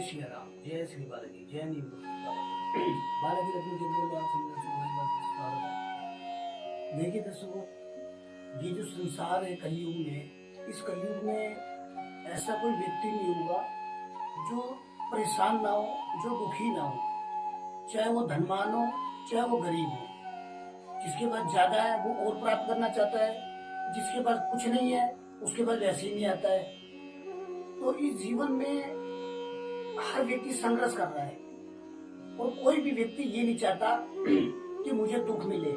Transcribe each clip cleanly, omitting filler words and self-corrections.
श्री राम, जय श्री बालाजी, जय नीम बालाजी रत्न केंद्र में आप स्वागत है। देखिए दर्शकों, ये जो संसार है कलयुग में, इस कलयुग में ऐसा कोई व्यक्ति नहीं होगा जो परेशान ना हो, जो दुखी ना हो, चाहे वो धनवान हो चाहे वो गरीब हो। जिसके पास ज्यादा है वो और प्राप्त करना चाहता है, जिसके पास कुछ नहीं है उसके पास वैसे ही नहीं आता है। तो इस जीवन में हर व्यक्ति संघर्ष कर रहा है और कोई भी व्यक्ति ये नहीं चाहता कि मुझे दुख मिले।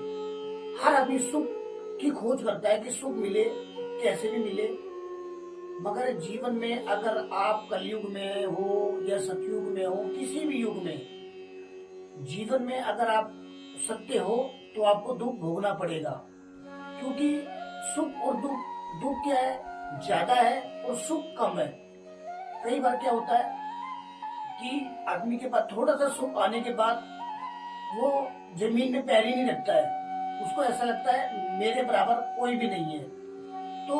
हर आदमी सुख की खोज करता है कि सुख मिले, कैसे भी मिले। मगर जीवन में अगर आप कलयुग में हो या सतयुग में हो, किसी भी युग में, जीवन में अगर आप सत्य हो तो आपको दुख भोगना पड़ेगा। क्योंकि सुख और दुख क्या है, ज्यादा है और सुख कम है। कई बार क्या होता है कि आदमी के पास थोड़ा सा सुख आने के बाद वो जमीन में पैर ही नहीं रखता है। उसको ऐसा लगता है मेरे बराबर कोई भी नहीं है। तो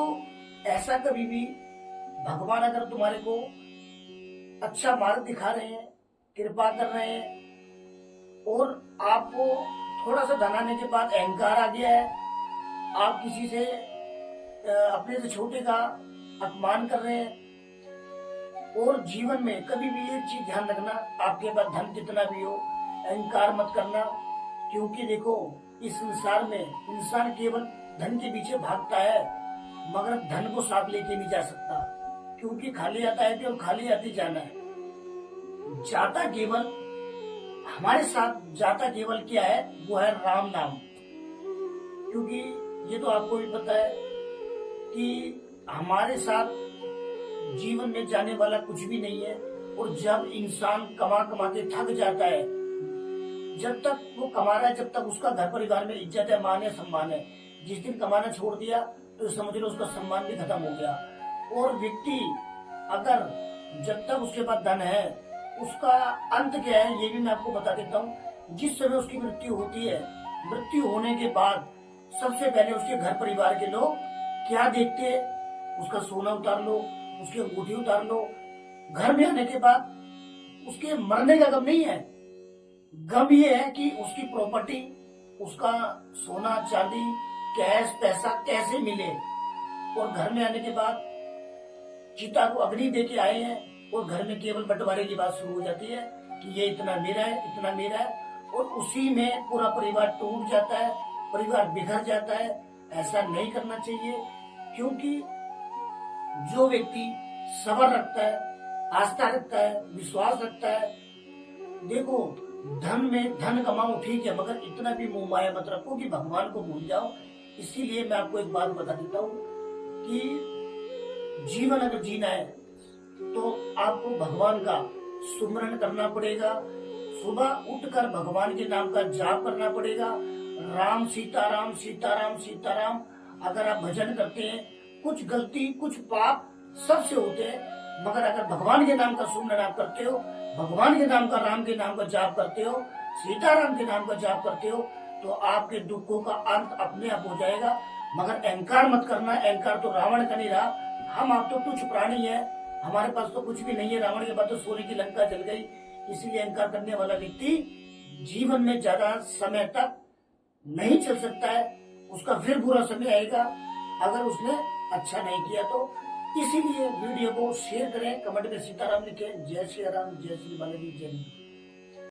ऐसा कभी भी भगवान अगर तुम्हारे को अच्छा मार्ग दिखा रहे हैं, कृपा कर रहे हैं और आपको थोड़ा सा धन आने के बाद अहंकार आ गया है, आप किसी से अपने से छोटे का अपमान कर रहे हैं। और जीवन में कभी भी एक चीज ध्यान रखना, आपके पास धन कितना भी हो, अहंकार मत करना। क्योंकि देखो, इस संसार में इंसान केवल धन के पीछे भागता है, मगर धन को साथ लेके नहीं जा सकता। क्योंकि खाली आता है और खाली आती जाना है। जाता केवल हमारे साथ जाता केवल क्या है, वो है राम नाम। क्योंकि ये तो आपको भी पता है कि हमारे साथ जीवन में जाने वाला कुछ भी नहीं है। और जब इंसान कमा कमा के थक जाता है, जब तक वो कमा रहा है, जब तक उसका घर परिवार में इज्जत है, मान है, सम्मान है, जिस दिन कमाना छोड़ दिया तो समझ लो उसका सम्मान भी खत्म हो गया। और व्यक्ति अगर जब तक उसके पास धन है, उसका अंत क्या है ये भी मैं आपको बता देता हूँ। जिस समय उसकी मृत्यु होती है, मृत्यु होने के बाद सबसे पहले उसके घर परिवार के लोग क्या देखते हैं, उसका सोना उतार लो, उसकी अंगूठी उतार लो। घर में आने के बाद उसके मरने का गम नहीं है, गम ये है कि उसकी प्रॉपर्टी, उसका सोना चांदी, कैश पैसा कैसे मिले। और घर में आने के बाद चिता को अग्नि दे के आए हैं और घर में केवल बंटवारे की बात शुरू हो जाती है कि ये इतना मेरा है, इतना मेरा है। और उसी में पूरा परिवार टूट जाता है, परिवार बिखर जाता है। ऐसा नहीं करना चाहिए। क्योंकि जो व्यक्ति सब्र रखता है, आस्था रखता है, विश्वास रखता है, देखो धन में धन कमाओ ठीक है, मगर इतना भी मोह माया मत रखो कि भगवान को भूल जाओ। इसीलिए मैं आपको एक बात बता देता हूँ कि जीवन अगर जीना है तो आपको भगवान का सुमरन करना पड़ेगा। सुबह उठकर भगवान के नाम का जाप करना पड़ेगा। राम सीताराम सीताराम सीताराम। अगर आप भजन करते हैं, कुछ गलती कुछ पाप सबसे होते हैं, मगर अगर भगवान के नाम का सुमरन आप करते हो, भगवान के नाम का, राम के नाम का जाप करते हो, सीताराम के नाम का जाप करते हो, तो आपके दुखों का अंत अपने आप हो जाएगा। मगर अहंकार मत करना। अहंकार तो रावण का नहीं रहा। हम आप तो तुच्छ प्राणी है, हमारे पास तो कुछ भी नहीं है। रावण के बाद तो सोने की लंका जल गई। इसीलिए अहंकार करने वाला व्यक्ति जीवन में ज्यादा समय तक नहीं चल सकता है। उसका फिर बुरा समय आएगा अगर उसने अच्छा नहीं किया तो। इसीलिए वीडियो को शेयर करें, कमेंट में सीताराम लिखें। जय श्री राम, जय श्री बालाजी, जय हिंद।